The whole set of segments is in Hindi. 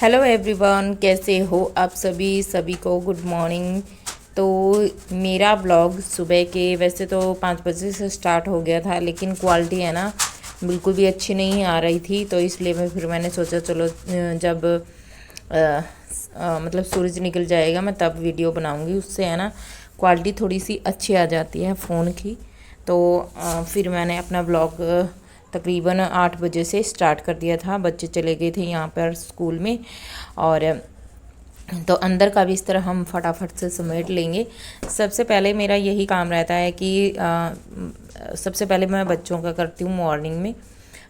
हेलो एवरीवन, कैसे हो आप सभी को गुड मॉर्निंग। तो मेरा ब्लॉग सुबह के वैसे तो 5 बजे से स्टार्ट हो गया था, लेकिन क्वालिटी है ना बिल्कुल भी अच्छी नहीं आ रही थी। तो इसलिए मैंने सोचा चलो जब मतलब सूरज निकल जाएगा मैं तब वीडियो बनाऊंगी, उससे है ना क्वालिटी थोड़ी सी अच्छी आ जाती है फ़ोन की। तो फिर मैंने अपना ब्लॉग तकरीबन 8 बजे से स्टार्ट कर दिया था। बच्चे चले गए थे यहाँ पर स्कूल में, और तो अंदर का भी इस तरह हम फटाफट से समेट लेंगे। सबसे पहले मेरा यही काम रहता है कि सबसे पहले मैं बच्चों का करती हूँ मॉर्निंग में,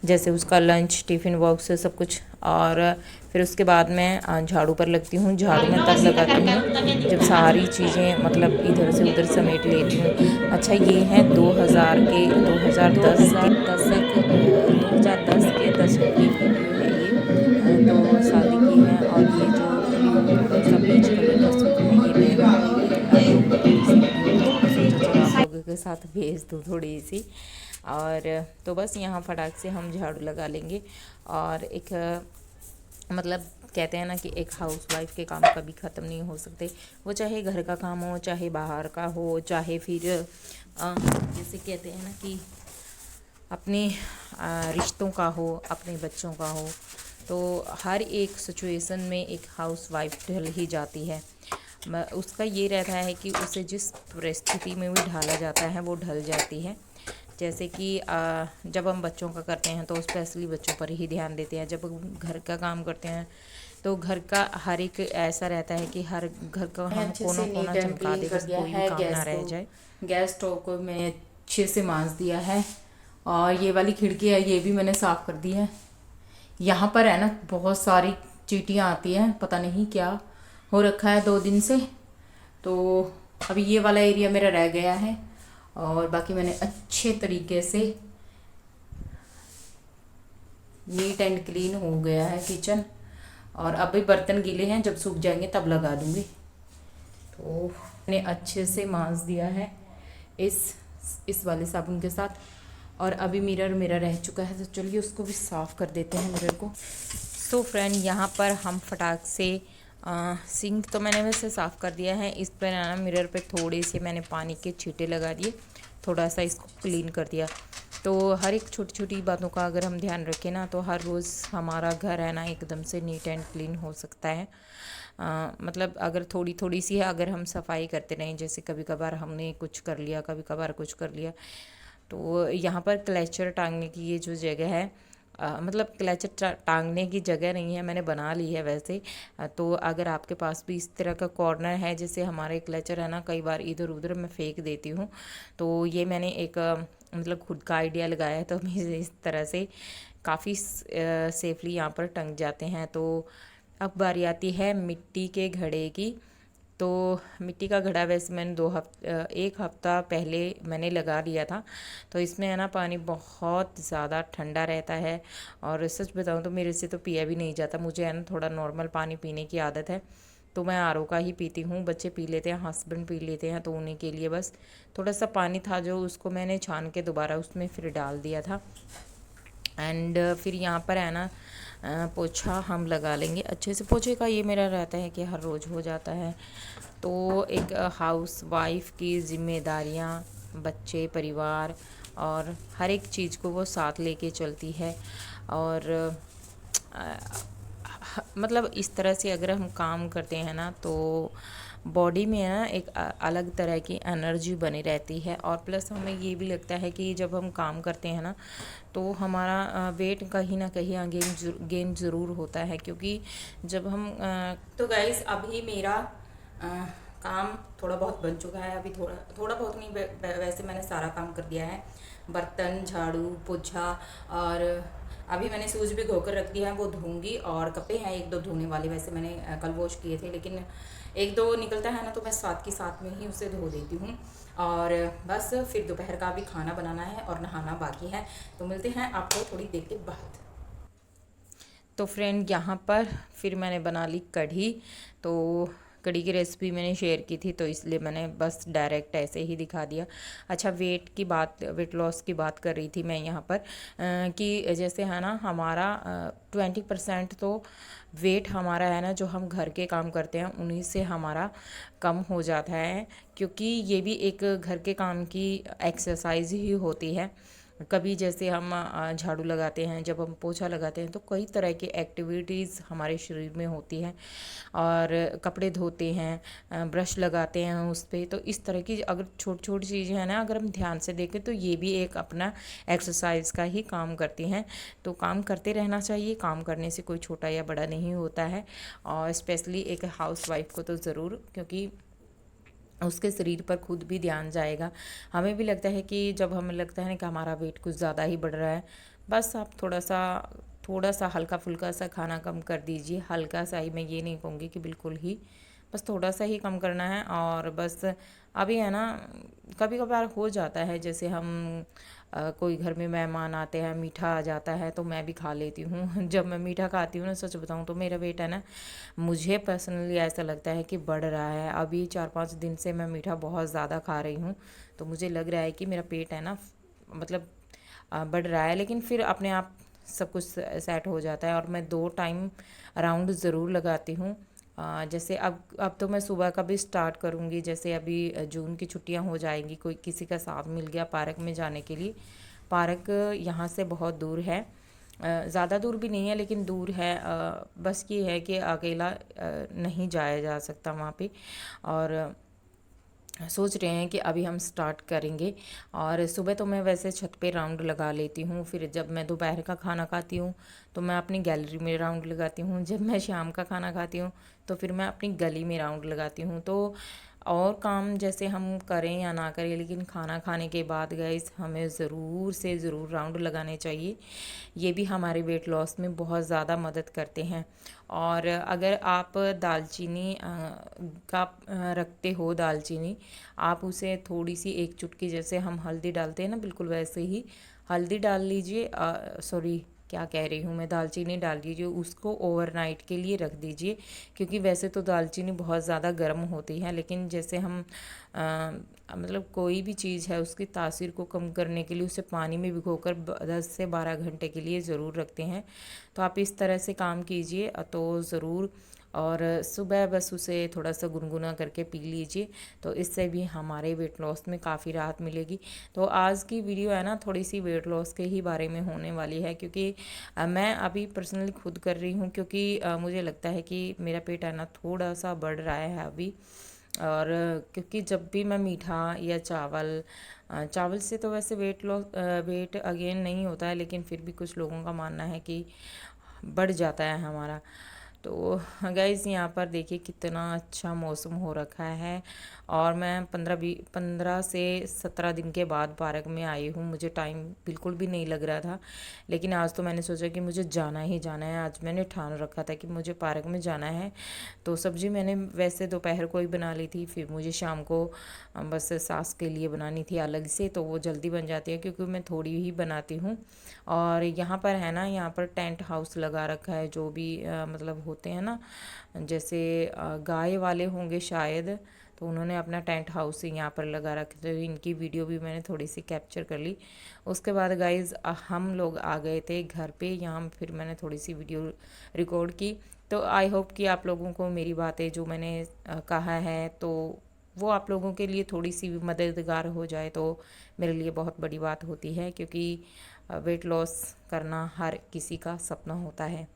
जैसे उसका लंच, टिफ़िन बॉक्स, सब कुछ। और फिर उसके बाद मैं झाड़ू पर लगती हूँ। झाड़ू में तब लगाती हूँ जब सारी चीज़ें मतलब इधर से उधर समेट लेती हूँ। अच्छा, ये हैं 2010 के दशक की वीडियो है ये। तो शादी की है, और ये जो ब्लू थोड़ा सा पीच कलर का सूट है ये मैं लूँगी थोड़ी सी वीडियो में। तो मैं सोचा चलो आप लोगों के साथ भेज दूँ थोड़ी सी। और तो बस यहाँ फटाक से हम झाड़ू लगा लेंगे। और एक मतलब कहते हैं ना कि एक हाउसवाइफ के काम कभी ख़त्म नहीं हो सकते, वो चाहे घर का काम हो, चाहे बाहर का हो, चाहे फिर जैसे कहते हैं ना कि अपने रिश्तों का हो, अपने बच्चों का हो। तो हर एक सिचुएशन में एक हाउसवाइफ ढल ही जाती है। उसका ये रहता है कि उसे जिस परिस्थिति में भी ढाला जाता है वो ढल जाती है। जैसे कि जब हम बच्चों का करते हैं तो स्पेशली बच्चों पर ही ध्यान देते हैं। जब हम घर का काम करते हैं तो घर का हर एक ऐसा रहता है कि हर घर का हम कोना कोना चमका दे, बस कोई भी काम ना रह जाए। गैस स्टोव को मैं अच्छे से मांज दिया है, और ये वाली खिड़की है ये भी मैंने साफ़ कर दी है। यहाँ पर है ना बहुत सारी चींटियाँ आती हैं, पता नहीं क्या हो रखा है 2 दिन से। तो अभी ये वाला एरिया मेरा रह गया है, और बाकी मैंने अच्छे तरीके से नीट एंड क्लीन हो गया है किचन। और अभी बर्तन गीले हैं, जब सूख जाएंगे तब लगा दूंगी। तो मैंने अच्छे से मांज दिया है इस वाले साबुन के साथ। और अभी मिरर मेरा रह चुका है, तो चलिए उसको भी साफ़ कर देते हैं मिरर को। तो फ्रेंड, यहाँ पर हम फटाक से सिंक तो मैंने वैसे साफ़ कर दिया है। इस पर ना मिरर पे थोड़े से मैंने पानी के छींटे लगा दिए, थोड़ा सा इसको क्लीन कर दिया। तो हर एक छोटी छोटी बातों का अगर हम ध्यान रखें ना, तो हर रोज़ हमारा घर है ना एकदम से नीट एंड क्लीन हो सकता है। मतलब अगर थोड़ी थोड़ी सी है, अगर हम सफाई करते रहें, जैसे कभी कभार हमने कुछ कर लिया, कभी कभार कुछ कर लिया। तो यहाँ पर क्लचर टांगने की ये जो जगह है, मतलब क्लचर टांगने की जगह नहीं है, मैंने बना ली है वैसे। तो अगर आपके पास भी इस तरह का कॉर्नर है, जैसे हमारे क्लचर है ना कई बार इधर उधर मैं फेंक देती हूँ, तो ये मैंने एक मतलब खुद का आइडिया लगाया है। तो मैं इस तरह से काफ़ी सेफली यहाँ पर टंग जाते हैं। तो अब बारी आती है मिट्टी के घड़े की। तो मिट्टी का घड़ा वैसे मैंने 1 हफ्ता पहले मैंने लगा लिया था। तो इसमें है ना पानी बहुत ज़्यादा ठंडा रहता है, और सच बताऊँ तो मेरे से तो पिया भी नहीं जाता। मुझे है ना थोड़ा नॉर्मल पानी पीने की आदत है, तो मैं आरओ का ही पीती हूँ। बच्चे पी लेते हैं, हस्बैंड पी लेते हैं, तो उन्हीं के लिए बस थोड़ा सा पानी था जो उसको मैंने छान के दोबारा उसमें फिर डाल दिया था। एंड फिर यहाँ पर है ना पोछा हम लगा लेंगे अच्छे से। पोछे का ये मेरा रहता है कि हर रोज़ हो जाता है। तो एक हाउस वाइफ की जिम्मेदारियाँ, बच्चे, परिवार और हर एक चीज़ को वो साथ लेके चलती है। और मतलब इस तरह से अगर हम काम करते हैं ना, तो बॉडी में ना एक अलग तरह की एनर्जी बनी रहती है। और प्लस हमें ये भी लगता है कि जब हम काम करते हैं ना, तो हमारा वेट कहीं ना कहीं गेन ज़रूर होता है। क्योंकि जब हम तो गाइस अभी मेरा काम थोड़ा बहुत बन चुका है। अभी थोड़ा थोड़ा बहुत नहीं, वैसे मैंने सारा काम कर दिया है। बर्तन, झाड़ू, पोछा, और अभी मैंने सूज भी धोकर रख दिया है, वो धोऊंगी। और कपड़े हैं 1-2 धोने वाले, वैसे मैंने कल वॉश किए थे, लेकिन 1-2 निकलता है ना तो मैं साथ के साथ में ही उसे धो देती हूँ। और बस फिर दोपहर का भी खाना बनाना है और नहाना बाकी है। तो मिलते हैं आपको थोड़ी देर के बाद। तो फ्रेंड, यहाँ पर फिर मैंने बना ली कढ़ी। तो कड़ी की रेसिपी मैंने शेयर की थी, तो इसलिए मैंने बस डायरेक्ट ऐसे ही दिखा दिया। अच्छा, वेट लॉस की बात कर रही थी मैं यहाँ पर कि जैसे है ना हमारा 20% तो वेट हमारा है ना, जो हम घर के काम करते हैं उन्हीं से हमारा कम हो जाता है, क्योंकि ये भी एक घर के काम की एक्सरसाइज ही होती है। कभी जैसे हम झाड़ू लगाते हैं, जब हम पोछा लगाते हैं, तो कई तरह की एक्टिविटीज़ हमारे शरीर में होती हैं, और कपड़े धोते हैं, ब्रश लगाते हैं उस पर। तो इस तरह की अगर छोटी छोटी चीज़ें हैं ना, अगर हम ध्यान से देखें तो ये भी एक अपना एक्सरसाइज का ही काम करती हैं। तो काम करते रहना चाहिए, काम करने से कोई छोटा या बड़ा नहीं होता है, और स्पेशली एक हाउसवाइफ को तो ज़रूर, क्योंकि उसके शरीर पर खुद भी ध्यान जाएगा। हमें भी लगता है कि जब हमें लगता है ना कि हमारा वेट कुछ ज़्यादा ही बढ़ रहा है, बस आप थोड़ा सा हल्का फुल्का सा खाना कम कर दीजिए। हल्का सा ही, मैं ये नहीं कहूँगी कि बिल्कुल ही, बस थोड़ा सा ही कम करना है। और बस अभी है ना, कभी कभार हो जाता है, जैसे हम कोई घर में मेहमान आते हैं, मीठा आ जाता है तो मैं भी खा लेती हूँ। जब मैं मीठा खाती हूँ ना, सच बताऊँ तो मेरा वेट है ना, मुझे पर्सनली ऐसा लगता है कि बढ़ रहा है। अभी 4-5 दिन से मैं मीठा बहुत ज़्यादा खा रही हूँ, तो मुझे लग रहा है कि मेरा पेट है ना, मतलब बढ़ रहा है। लेकिन फिर अपने आप सब कुछ सेट हो जाता है, और मैं 2 टाइम राउंड ज़रूर लगाती हूँ। जैसे अब तो मैं सुबह का भी स्टार्ट करूँगी। जैसे अभी जून की छुट्टियाँ हो जाएंगी, कोई किसी का साथ मिल गया पार्क में जाने के लिए। पार्क यहाँ से बहुत दूर है, ज़्यादा दूर भी नहीं है लेकिन दूर है। बस ये है कि अकेला नहीं जाया जा सकता वहाँ पे, और सोच रहे हैं कि अभी हम स्टार्ट करेंगे। और सुबह तो मैं वैसे छत पे राउंड लगा लेती हूँ, फिर जब मैं दोपहर का खाना खाती हूँ तो मैं अपनी गैलरी में राउंड लगाती हूँ, जब मैं शाम का खाना खाती हूँ तो फिर मैं अपनी गली में राउंड लगाती हूँ। तो और काम जैसे हम करें या ना करें, लेकिन खाना खाने के बाद गाइस हमें ज़रूर से ज़रूर राउंड लगाने चाहिए। ये भी हमारे वेट लॉस में बहुत ज़्यादा मदद करते हैं। और अगर आप दालचीनी रखते हो, दालचीनी आप उसे थोड़ी सी, एक चुटकी, जैसे हम हल्दी डालते हैं ना, बिल्कुल वैसे ही हल्दी डाल लीजिए। सॉरी, क्या कह रही हूँ मैं, दालचीनी डाल दीजिए, उसको ओवरनाइट के लिए रख दीजिए। क्योंकि वैसे तो दालचीनी बहुत ज़्यादा गर्म होती है, लेकिन जैसे हम मतलब कोई भी चीज़ है उसकी तासीर को कम करने के लिए उसे पानी में भिगोकर 10 से 12 घंटे के लिए ज़रूर रखते हैं। तो आप इस तरह से काम कीजिए तो ज़रूर, और सुबह बस उसे थोड़ा सा गुनगुना करके पी लीजिए, तो इससे भी हमारे वेट लॉस में काफ़ी राहत मिलेगी। तो आज की वीडियो है ना, थोड़ी सी वेट लॉस के ही बारे में होने वाली है, क्योंकि मैं अभी पर्सनली खुद कर रही हूँ, क्योंकि मुझे लगता है कि मेरा पेट है ना थोड़ा सा बढ़ रहा है अभी। और क्योंकि जब भी मैं मीठा या चावल से तो वैसे वेट अगेन नहीं होता है, लेकिन फिर भी कुछ लोगों का मानना है कि बढ़ जाता है हमारा। तो गाइज़ यहाँ पर देखिए कितना अच्छा मौसम हो रखा है, और मैं 15 से 17 दिन के बाद पार्क में आई हूँ। मुझे टाइम बिल्कुल भी नहीं लग रहा था, लेकिन आज तो मैंने सोचा कि मुझे जाना ही जाना है। आज मैंने ठान रखा था कि मुझे पार्क में जाना है। तो सब्ज़ी मैंने वैसे दोपहर को ही बना ली थी, फिर मुझे शाम को बस सास के लिए बनानी थी अलग से, तो वो जल्दी बन जाती है क्योंकि मैं थोड़ी ही बनाती हूँ। और यहाँ पर है ना, यहाँ पर टेंट हाउस लगा रखा है, जो भी मतलब होते हैं ना, जैसे गाय वाले होंगे शायद, तो उन्होंने अपना टेंट हाउस यहाँ पर लगा रखे, तो इनकी वीडियो भी मैंने थोड़ी सी कैप्चर कर ली। उसके बाद गाइज़ हम लोग आ गए थे घर पे, यहाँ फिर मैंने थोड़ी सी वीडियो रिकॉर्ड की। तो आई होप कि आप लोगों को मेरी बातें जो मैंने कहा है, तो वो आप लोगों के लिए थोड़ी सी भी मददगार हो जाए तो मेरे लिए बहुत बड़ी बात होती है, क्योंकि वेट लॉस करना हर किसी का सपना होता है।